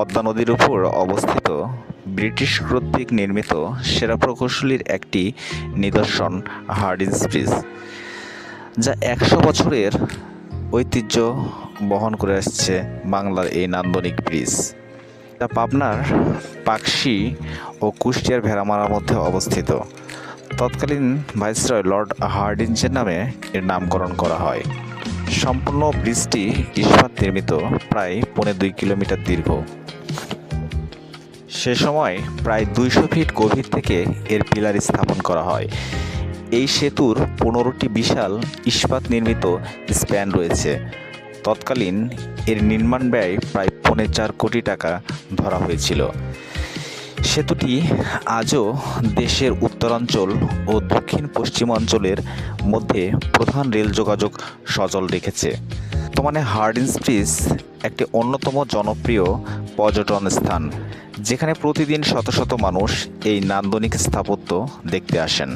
পদ্মা নদীর উপর অবস্থিত ব্রিটিশ কর্তৃক নির্মিত সেরা প্রকৌশলীর একটি নিদর্শন হার্ডিঞ্জ ব্রিজ, যা ১০০ বছরের ঐতিহ্য বহন করে আসছে বাংলার এই নান্দনিক ব্রিজ, যা পাবনার পাকশী ও কুষ্টিয়ার ভেড়ামারার মধ্যে অবস্থিত। তৎকালীন ভাইসরয় লর্ড হার্ডিঞ্জের নামে এর নামকরণ করা হয়। সম্পূর্ণ ব্রিজটি ইস্পাত নির্মিত, প্রায় ২.৫ কিলোমিটার দীর্ঘ। সে সময় প্রায় ২০০ ফিট গভীর থেকে এর পিলার স্থাপন করা হয়। এই সেতুর ১৫টি বিশাল ইস্পাত নির্মিত স্প্যান রয়েছে। তৎকালীন এর নির্মাণ ব্যয় প্রায় ৪.৫ কোটি টাকা ধরা হয়েছিল। সেতুটি আজও দেশের উত্তরাঞ্চল ও দক্ষিণ পশ্চিমাঞ্চলের মধ্যে প্রধান রেল যোগাযোগ সচল রেখেছে। বর্তমানে হার্ডিঞ্জ ব্রিজ একটি অন্যতম জনপ্রিয় পর্যটন স্থান, যেখানে প্রতিদিন শত শত মানুষ এই নান্দনিক স্থাপত্য দেখতে আসেন।